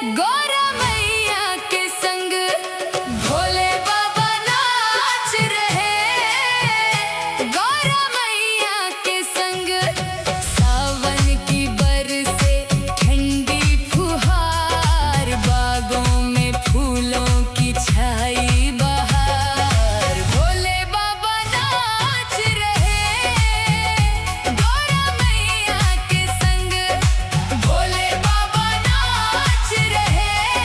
गौरा मैया के संग भोले बाबा नाच रहे। गौरा मैया के संग सावन की बरसे ठंडी फुहार, बागों में फूलों की छाई बहार। भोले बाबा नाच रहे। गौरा मैया के संग भोले बाबा नाच रहे।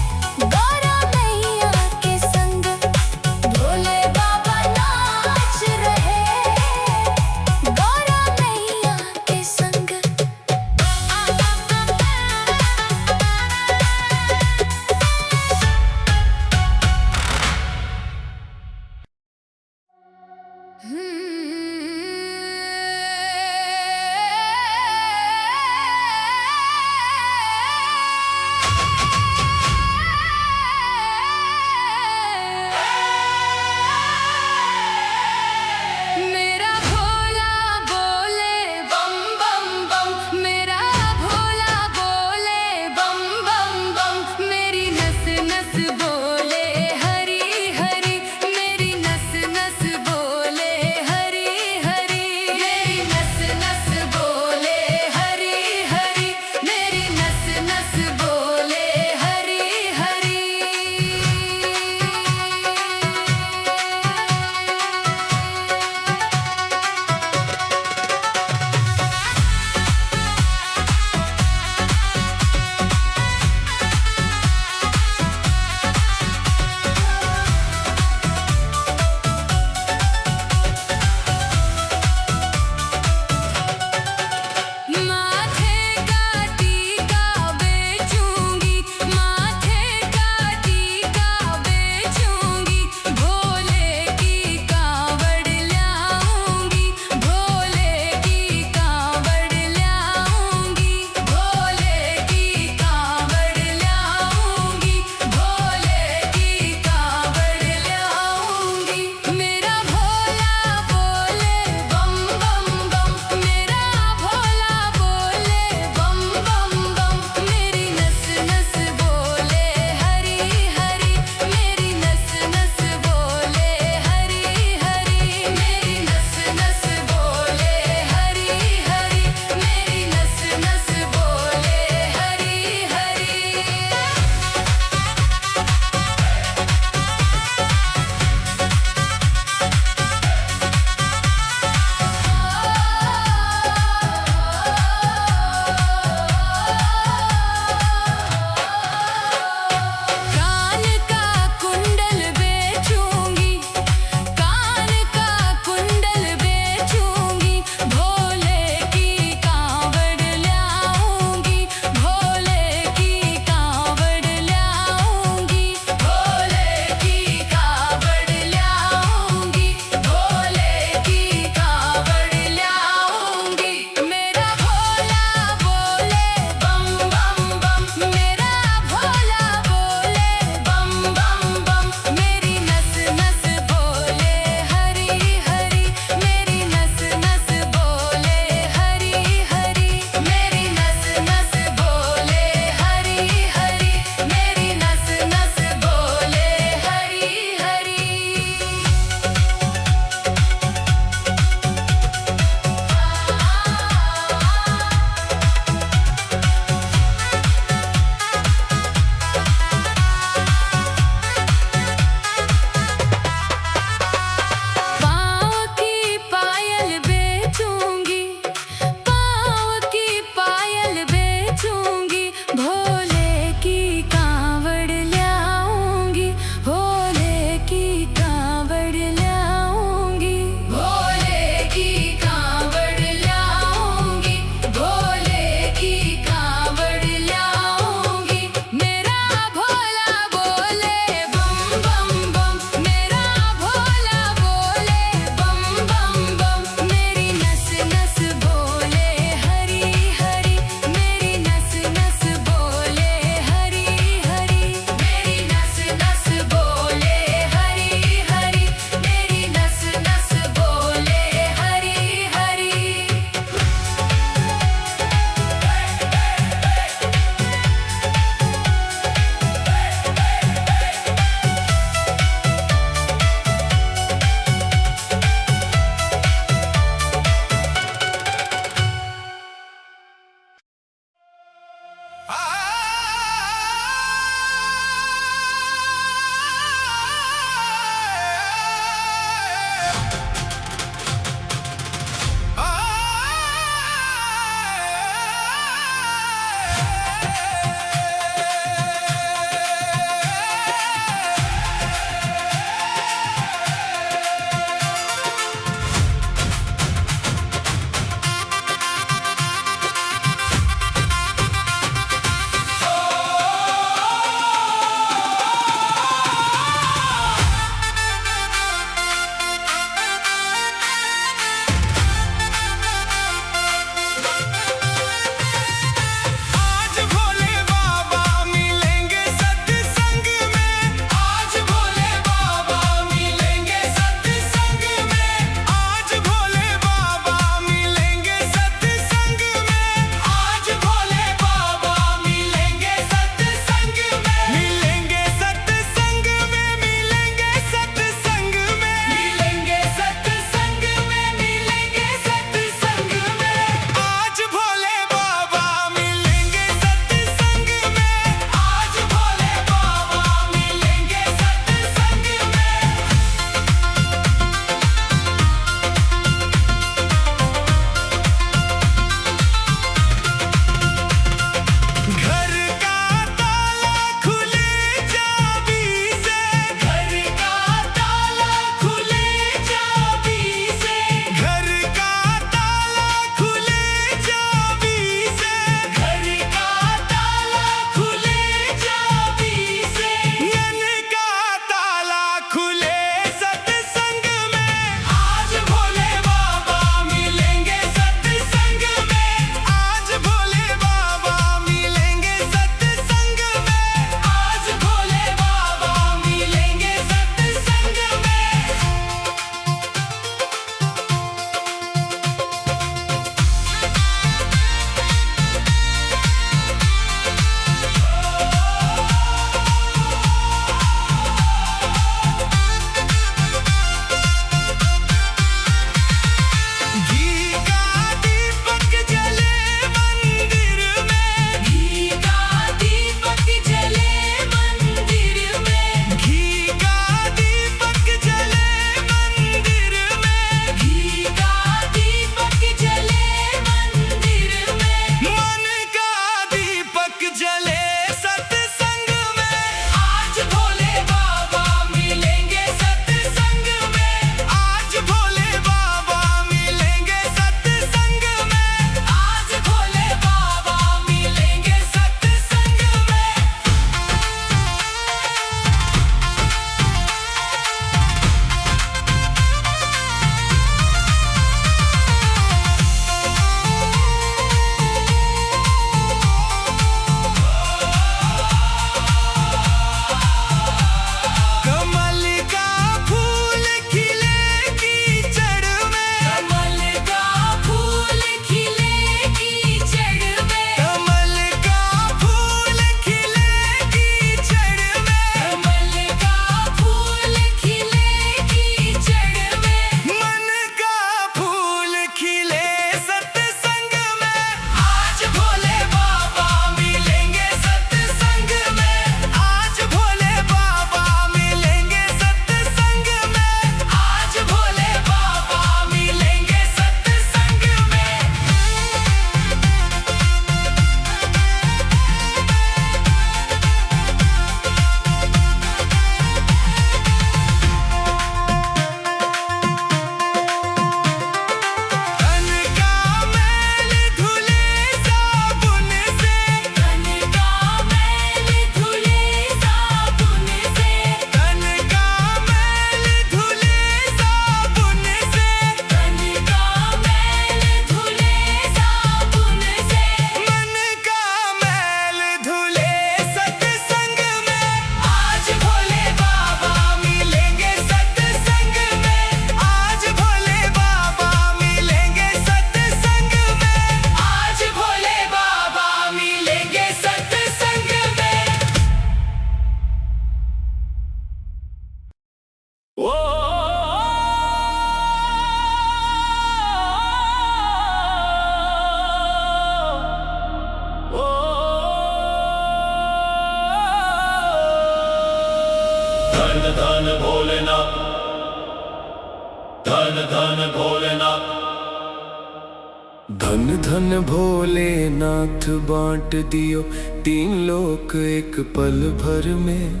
धन धन भोलेनाथ बांट दियो तीन लोक एक पल भर में।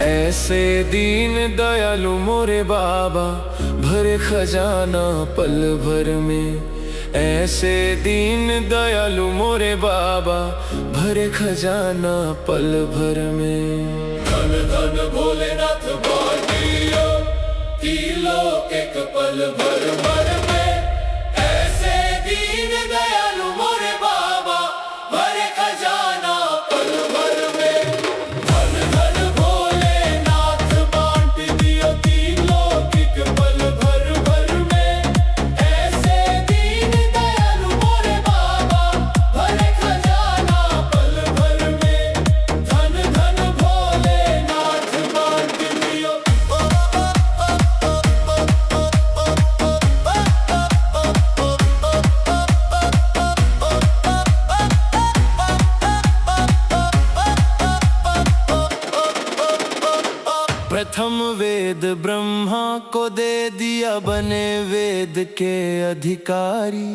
ऐसे दीन दयालु मोरे बाबा भरे खजाना पल भर में। ऐसे दीन दयालु मोरे बाबा भरे खजाना पल भर में। धन धन भोलेनाथ बांट दियो तीन लोक एक पल भर भर में। ऐसे दीन दयालु मोरे बाबा भरे खजाना पल भर में। धन धन भोलेनाथ बांट दियो तीन लोक एक पल भर भर में। ऐसे दीन दयालु मोरे बाबा भरे खजाना पल भर में। धन धन भोलेनाथ बांट दियो। प्रथम वेद ब्रह्मा को दे दिया बने वेद के अधिकारी।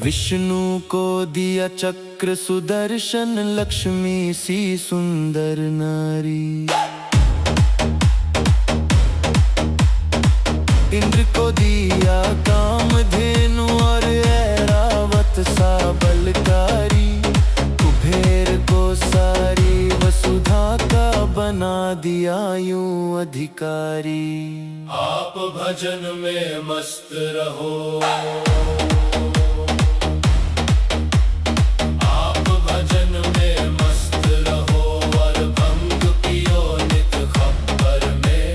विष्णु को दिया चक्र सुदर्शन लक्ष्मी सी सुंदर नारी। इंद्र को दिया कामधेनु और ऐरावत सा बलकारी। कुबेर को सारी वसुधा का बना दिया यूं अधिकारी। आप भजन में मस्त रहो। आप भजन में मस्त रहो और भंग पियो नित खप्पर में।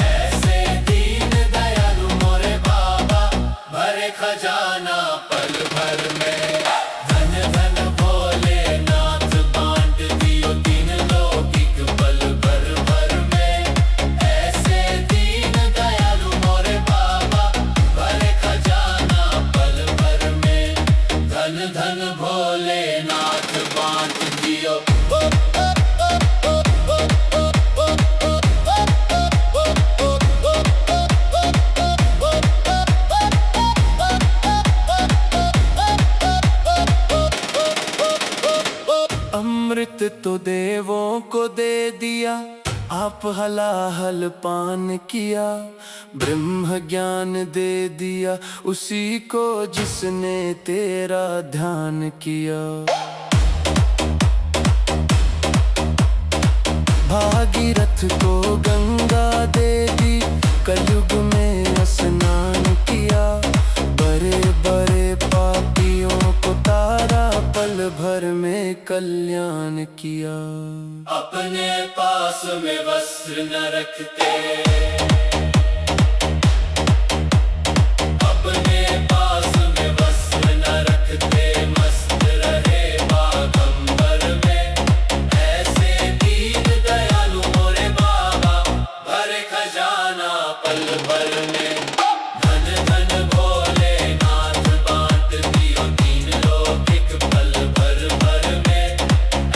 ऐसे दीन दयालु मोरे बाबा भरे खजाना पल भर में। धन धन भोलेनाथ बांट दियो तीन लोक एक पल भर भर में। ऐसे दीन दयालु मोरे बाबा भरे खजाना पल भर में। धन धन भोलेनाथ बांट दियो। अमृत तो देवों को दे दिया आप हलाहल पान किया। ब्रह्म ज्ञान दे दिया उसी को जिसने तेरा ध्यान किया। भागीरथ को गंगा दे दी कलयुग में स्नान किया। बड़े बड़े पापियों को तारा पल भर में कल्याण किया। अपने पास में वस्त्र न रखते। अपने पास में वस्त्र न रखते। मस्त रहे बागंबर में। ऐसे दीन दयालु मोरे बाबा भरे खजाना पल भर में। धन धन भोलेनाथ बांट दियो तीन लोक एक पल भर भर में।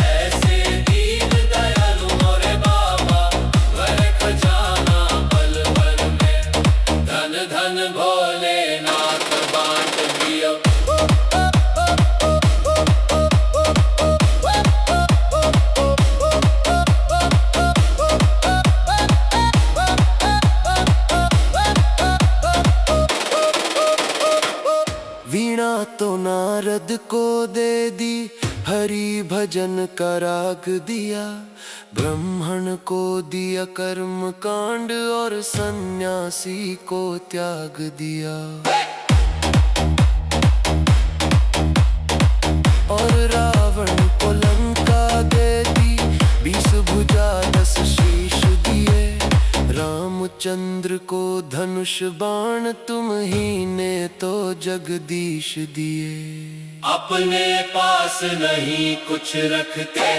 ऐसे दीन दयालु मोरे बाबा भरे खजाना पल भर में। धन धन भोलेनाथ बांट दियो। वीणा तो नारद को दे दी हरि भजन का राग दिया। ब्राह्मण को दिया कर्म कांड और सन्यासी को त्याग दिया। और रावण को लंका दे दी 20 भुजा 10 शीश दिए। रामचंद्र को धनुष बाण तुम ही ने तो जगदीश दिए। अपने पास नहीं कुछ रखते।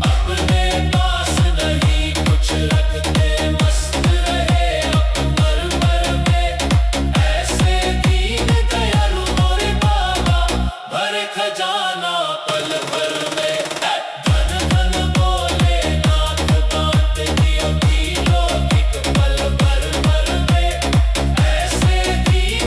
अपने पास नहीं कुछ रखते। मस्त रहे अकबर भर में। ऐसे दीन दयालु मोरे बाबा भरे खजाना पल भर में। धन धन भोलेनाथ बांट दियो तीन लोक एक पल भर भर में। ऐसे दीन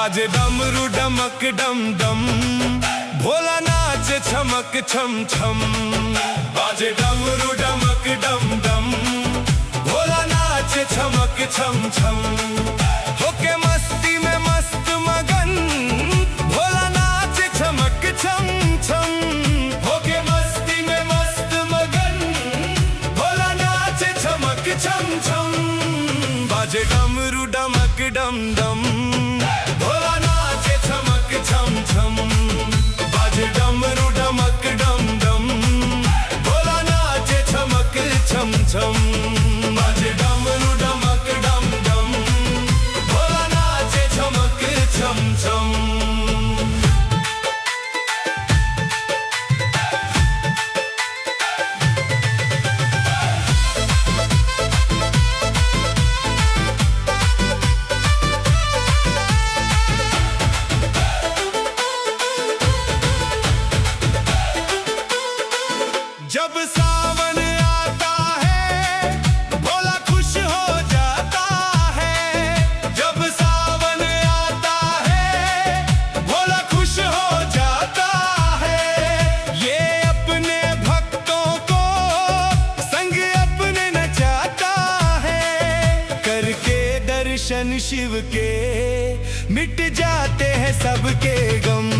बाजे डमरू डमक डम डम, भोला नाचे छमक छम छम। बाजे डमरू डमक डम डम, भोला नाचे छमक छम छम। होके मस्ती में मस्त मगन, भोला नाचे छमक छम छम। होके मस्ती में मस्त मगन, भोला नाचे छमक छम छम। बाजे डमरू डमक डम डम, भोला नाचे छमक छम छम। बाजे डमरू डमक डम डम, भोला नाचे छमक छम छम। बाजे डमरू डमक डम डम, भोला नाचे छमक छम छम। जब सावन आता है, भोला खुश हो जाता है। जब सावन आता है, भोला खुश हो जाता है। ये अपने भक्तों को संग अपने नचाता है। करके दर्शन शिव के मिट जाते हैं सबके गम।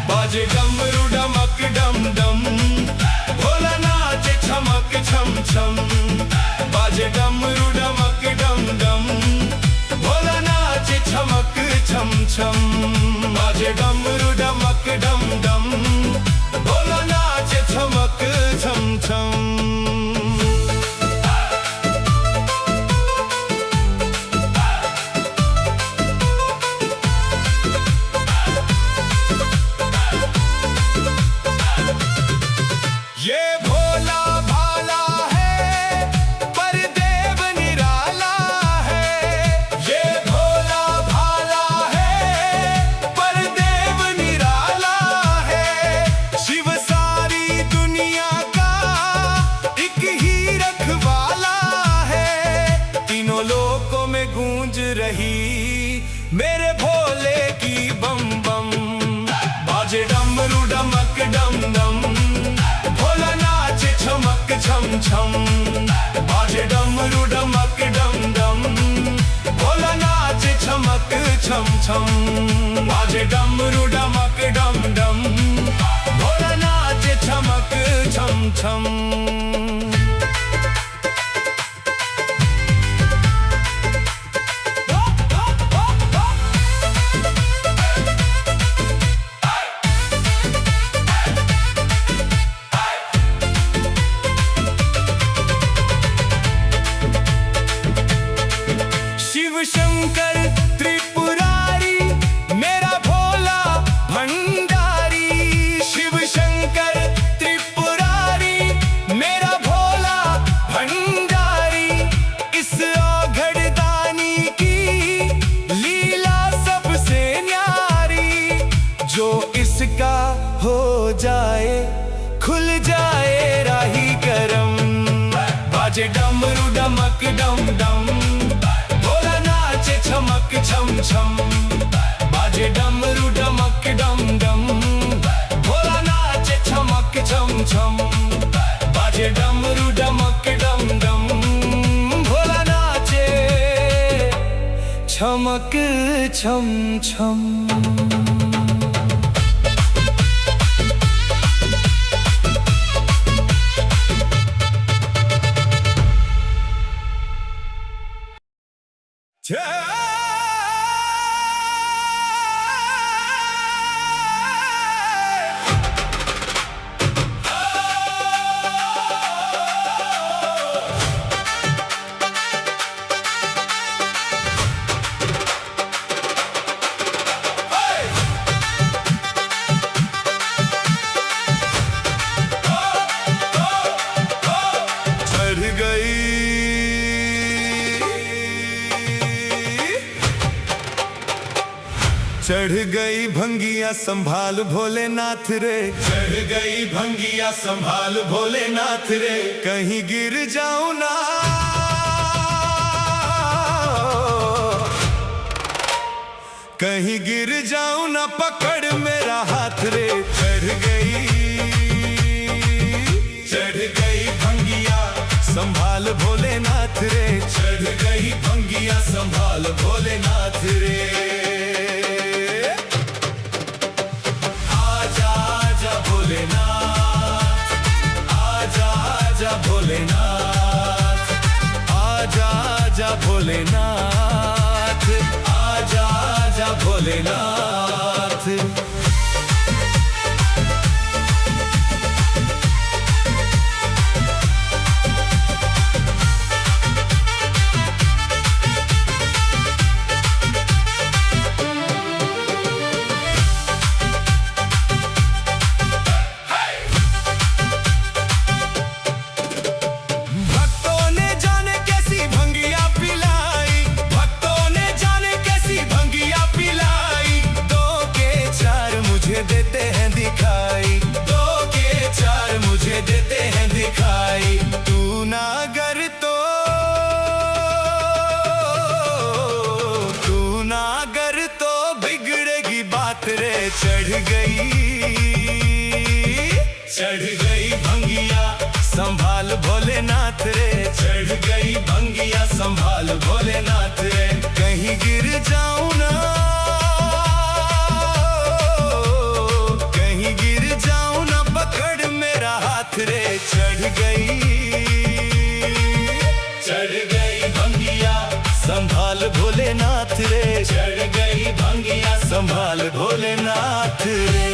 बाजे डमरू डमक डम डम, भोला नाचे छमक छम छम। बाजे डमरू डमक डम डम, भोला नाचे छमक छम छम। बाजे डमरू डमक डम डम, भोला नाचे छमक छम छम। ये भोला भाला है, पर देव निराला है। ये भोला भाला है, पर देव निराला है। शिव सारी दुनिया का एक ही रखवाला है। तीनों लोकों में गूंज रही मेरे भोले की बम बम। बाजे डमरू डमक डम डम, भोला नाचे छमक छम छम। बाजे डमरू डमक डम डम, भोला नाचे छमक छम छम। बाजे डमरू डमक डम डम, भोला नाचे छमक छम छम। शिव शंकर त्रिपुरारी, मेरा भोला भंडारी। शिव शंकर त्रिपुरारी, मेरा भोला भंडारी। इस औघड़ दानी की लीला सबसे न्यारी। जो इसका हो जाए, खुल जाए राही करम। बाजे डमरू डमक डम डम, भोला नाचे छमक छम छम। बाजे डमरू डमक डम डम, भोला नाचे छमक छम छम। बाजे डमरू डमक डम डम, भोला नाचे छमक छम छम। चढ़ गई भंगिया संभाल भोलेनाथ रे, चढ़ गई भंगिया संभाल भोलेनाथ रे, कहीं गिर जाऊं ना, कहीं गिर जाऊं ना पकड़ मेरा हाथ रे। चढ़ गई भंगिया संभाल भोलेनाथ रे। चढ़ गई भंगिया संभाल भोलेनाथ रे। आजा आजा भोलेनाथ, आजा आजा भोलेनाथ, आजा आजा भोलेनाथ, आजा आजा भोलेनाथ। देते हैं दिखाई, दो के चार मुझे देते हैं दिखाई। तू ना गर तो, तू ना गर तो बिगड़ेगी बात रे। चढ़ गई भंगिया संभाल भोलेनाथ रे। चढ़ गई भंगिया संभाल भोलेनाथ रे। कहीं गिर जाऊं ना, कहीं गिर जाऊं ना पकड़ मेरा हाथ रे। चढ़ गई भंगिया संभाल भोलेनाथ रे। चढ़ गई भंगिया संभाल भोलेनाथ रे।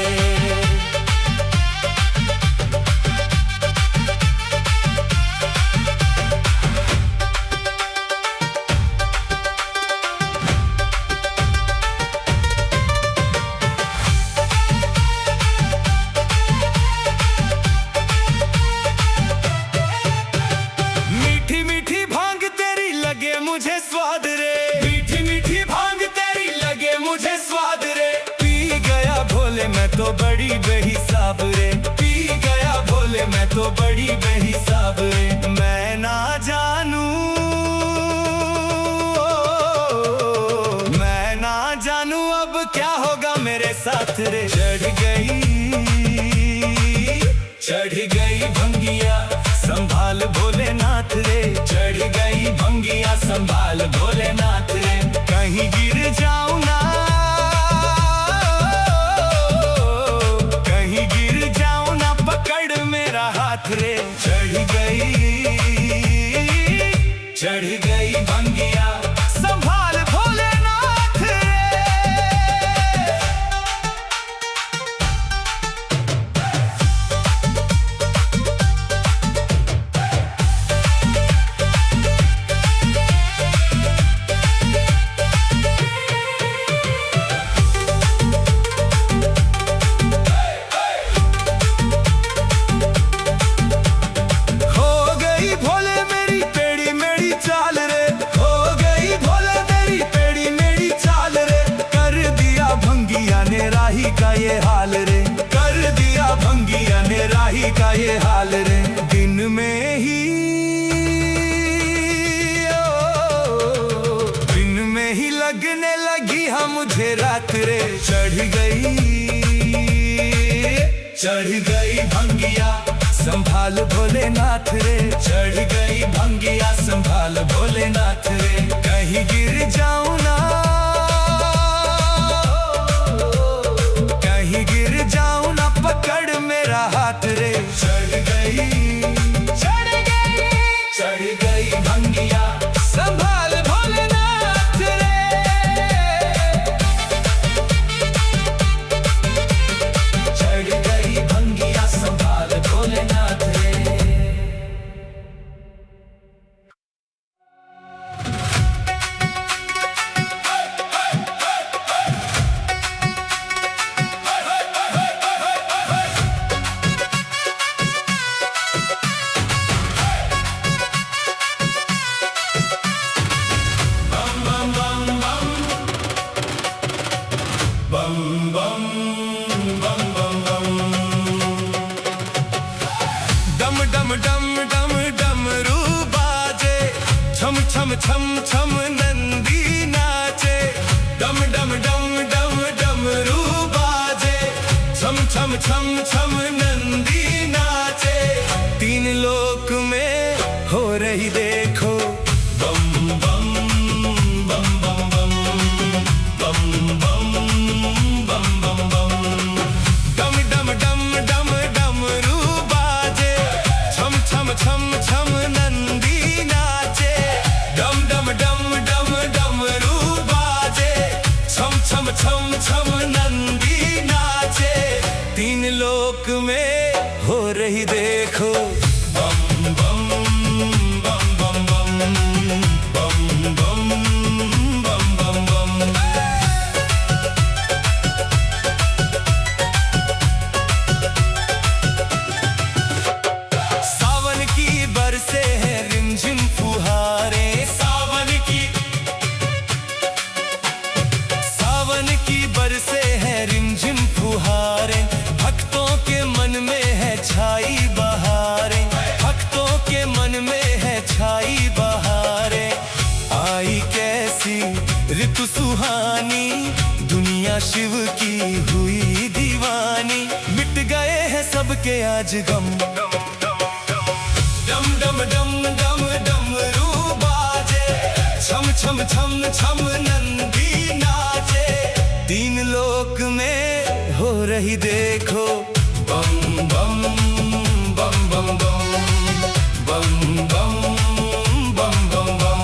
मुझे स्वाद रे, मीठी मीठी भांग तेरी लगे मुझे स्वाद रे। पी गया भोले मैं तो बड़ी बेहिसाब रे। पी गया भोले मैं तो बड़ी बेहिसाब रे। मैं ना जानूं, मैं ना जानूं अब क्या होगा मेरे साथ रे। चढ़ गई भंगिया संभाल भोलेनाथ रे। चढ़ गई भंगिया संभाल भोलेनाथ रे। कहीं गिर जाऊं ना, कहीं गिर जाऊं ना पकड़ मेरा हाथ रे। चढ़ गई भंगिया संभाल भोलेनाथ रे। का ये हाल रे, कर दिया भंगिया ने राही का ये हाल रे। दिन में ही दिन में ही लगने लगी हम मुझे रात रे। चढ़ गई भंगिया संभाल भोलेनाथ रे। चढ़ गई भंगिया संभाल भोलेनाथ रे। कहीं गिर जाऊं ना, कहीं गिर जाऊं ना पकड़ मेरा हाथ रे। चढ़ गई भंगिया संभाल भोलेनाथ रे। चढ़ गई भंगिया संभाल भोलेनाथ रे। छम छम छम नंदी नाचे। डम डम डम छम छम नंदी नाचे, तीन लोक में हो रही देखो बम बम बम बम बम बम बम बम बम बम। डम डम डम डम डमरू बाजे, छम छम छम छम नंदी नाचे। डम डम डम डम डमरू बाजे, छम छम छम छम नंदी नाचे, तीन लोक में हो रही देखो बम बम बम बम बम बम बम बम बम बम। सावन की बरसे हैं रिमझिम फुहारे, सावन की बरसे हैं रिमझिम फुहारे, भक्तों के मन में है छाई बहारें, भक्तों के मन में है छाई बहारें। आई कैसी ऋतु सुहानी, दुनिया शिव की हुई दीवानी, मिट गए हैं सबके आज गम। डम डम डम डम डमरू बाजे, छम छम छम छम नंदी नाचे, तीन लोक में हो रही देखो बम बम बम बम बम बम बम बम बम बम।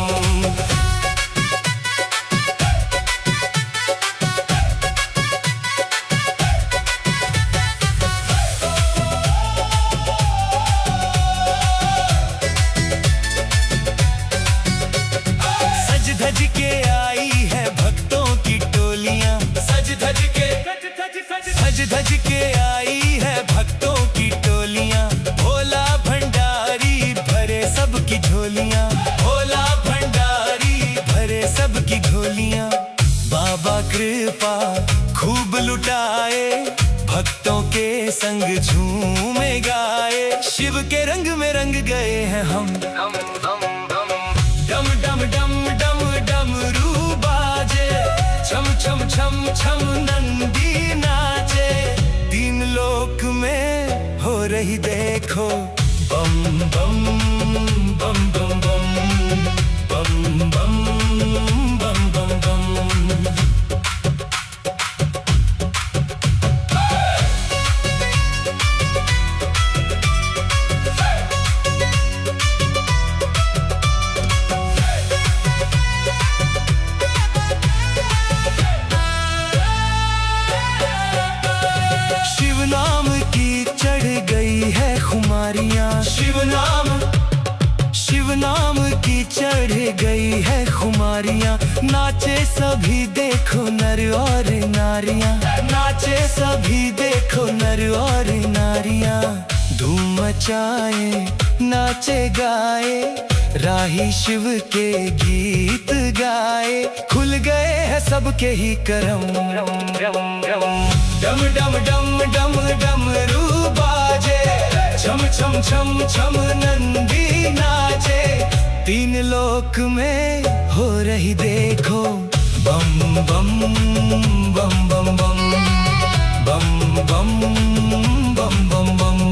सज धज के आई है भक्तों की टोलियां, सज धज के आई है भक्तों की टोलियां, भोला भंडारी भरे सबकी झोलियां, भोला भंडारी भरे सबकी झोलियां। बाबा कृपा खूब लुटाए, भक्तों के संग झूमे गाए, शिव के रंग में रंग गए हैं हम। डम डम डम डम डमरू बाजे, छम छम छम छम नंदी नाचे, तीन लोक में हो रही देखो बम बम बम बम बम बम बम बम बम बम। शिव नाम की चढ़ गई है खुमारियां, शिव नाम की चढ़ गई है खुमारियां, नाचे सभी देखो नर और नारियां, नाचे सभी देखो नर और नारियां। धूम मचाए नाचे गाए, राही शिव के गीत गाए, खुल गए हैं सबके ही करम। डम डम डम डम डमरू बाजे, छम छम छम छम नंदी नाचे, तीन लोक में हो रही देखो बम बम बम बम बम बम बम बम बम बम।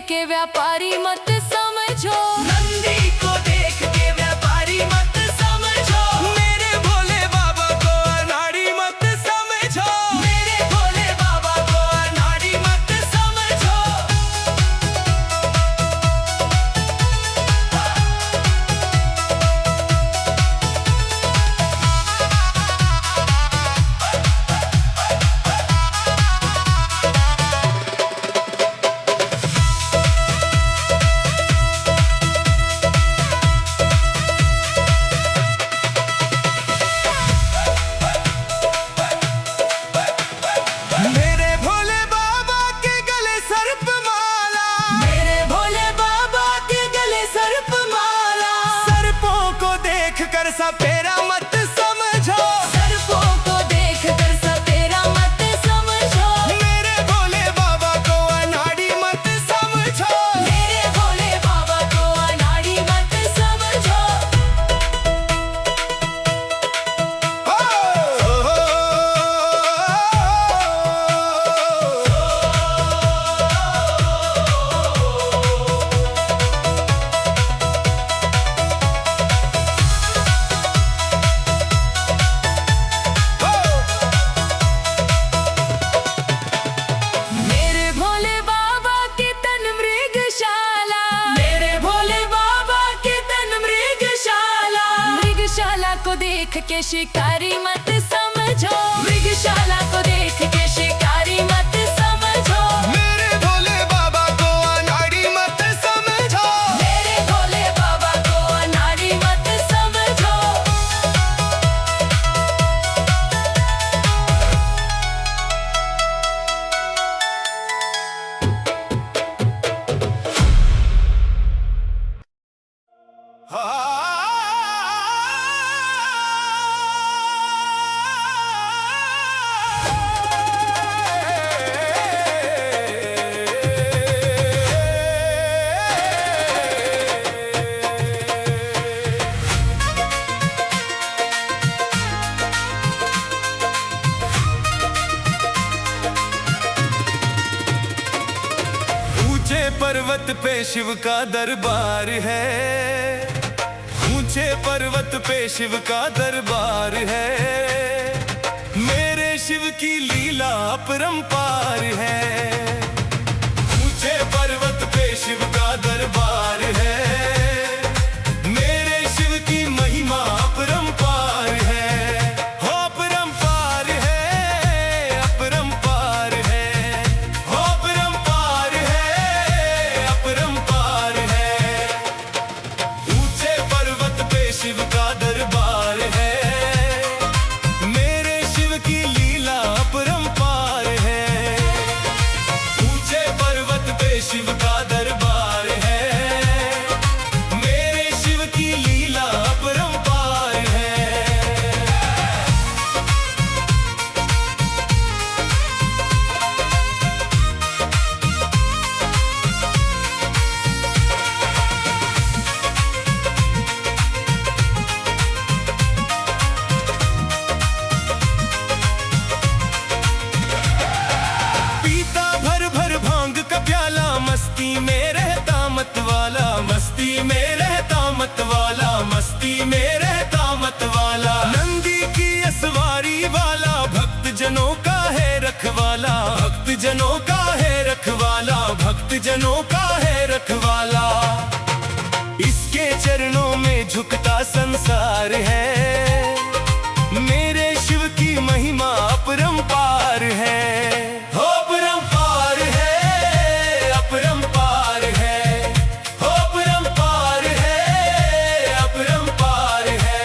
के व्यापारी मत समझो, नंदी को देख के व्यापारी मत समझो, मेरे भोले बाबा को अनाड़ी मत समझो, मेरे भोले बाबा को अनाड़ी मत समझो। मेरे भोले बाबा के गले सर्प माला, मेरे भोले बाबा के गले सर्प माला, सर्पों को देख कर सपेरा मत समझो, सर्पों को देख कर सपेरा मत समझो, मेरे भोले बाबा को अनाड़ी मत समझो, मेरे भोले बाबा को अनाड़ी मत समझो। मेरे भोले बाबा के तन मृगशाला, मेरे भोले बाबा के तन मृगशाला, मृगशाला को देख के शिकारी मत समझो, मृगशाला को देख के शिकारी मत समझो, मेरे भोले बाबा को अनाड़ी मत समझो, मेरे भोले बाबा को अनाड़ी मत समझो। ऊंचे पर्वत पे शिव का दरबार है, ऊंचे पर्वत पे शिव का दरबार है। मेरे शिव की लीला अपरंपार है। ऊंचे पर्वत पे शिव का दरबार है, मेरे शिव की महिमा अपरंपार है। हो अपरंपार है, अपरंपार है, हो अपरंपार है, अपरंपार है। ऊंचे पर्वत पे शिव का दरबार है, मेरे शिव की लीला अपरंपार है। ऊंचे पर्वत पे शिव का दरबार है, मेरे शिव की लीला अपरंपार है। पीता भर भर भांग का प्याला, मस्ती में रहता मत वाला, मस्ती में रहता मत वाला, मस्ती में रहता मत वाला। नंदी की असवारी वाला, भक्त जनों का है रखवाला, भक्त जनों का है रखवाला, भक्त जनों का है रखवाला। इसके चरणों में झुकता संसार है, मेरे शिव की महिमा अपरंपार है। हो अपरंपार है, अपरंपार है, हो अपरंपार है, अपरंपार है।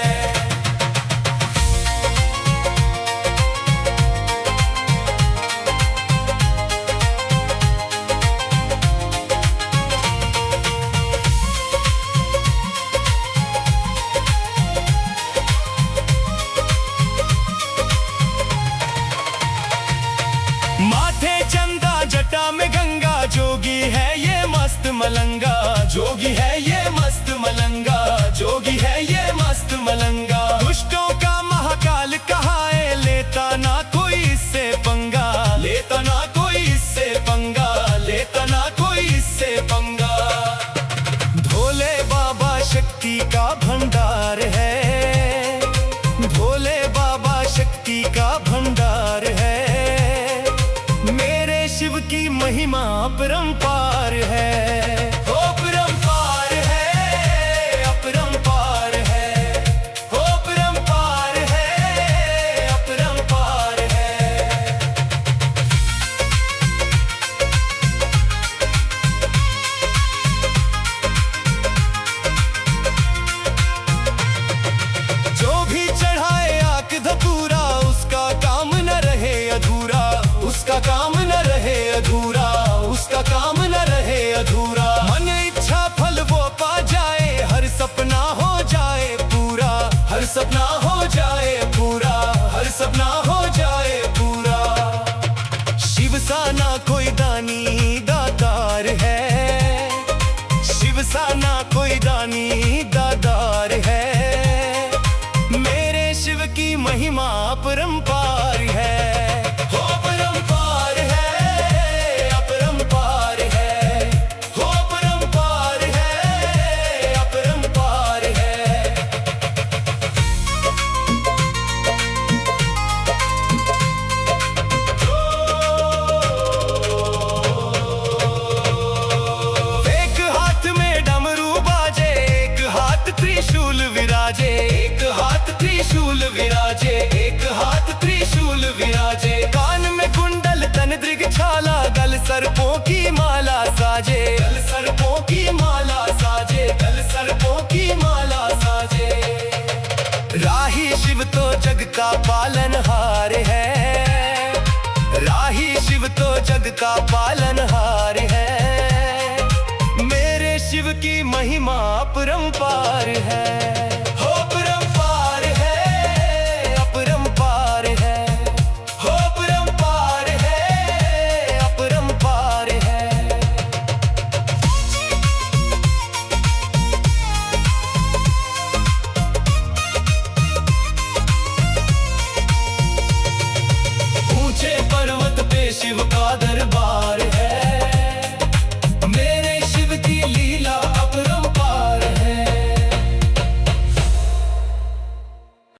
माथे चंदा जटा में गंगा, जोगी है ये मस्त मलंगा, जोगी है ये मस्त मलंगा, जोगी है ये मस्त मलंगा। दुष्टों का महाकाल कहाए, लेता ना कोई इससे पंगा, लेता ना कोई इससे पंगा, लेता ना कोई इससे पंगा। भोले बाबा शक्ति का भंडार है, भोले बाबा शक्ति का भंडार है। मेरे शिव की महिमा अपरंपार है। हो अपरंपार है, अपरंपार है, हो अपरंपार है, अपरंपार है। जो भी चढ़ाए आक धतूरा, उसका काम न रहे अधूरा, उसका काम न रहे अधूरा, उसका काम न रहे अधूरा। मन इच्छा फल वो पा जाए, हर सपना हो जाए पूरा, हर सपना हो जाए पूरा, हर सपना हो जाए पूरा। शिव सा ना कोई दानी दातार है, शिव सा ना कोई दानी दातार है। मेरे शिव की महिमा अपरंपार है। हो अपरंपार है, अपरंपार है, हो अपरंपार है, अपरंपार है। एक हाथ में डमरू बाजे, एक हाथ त्रिशूल विराजे, एक हाथ त्रिशूल विराजे, एक हाथ त्रिशूल विराजे। कान में कुंडल तन दृग छाला, गल सर्पों की माला साजे, गल सर्पों की माला साजे, गल सर्पों की माला साजे। राही शिव तो जग का पालनहार है, राही शिव तो जग का पालनहार है। मेरे शिव की महिमा अपरंपार है।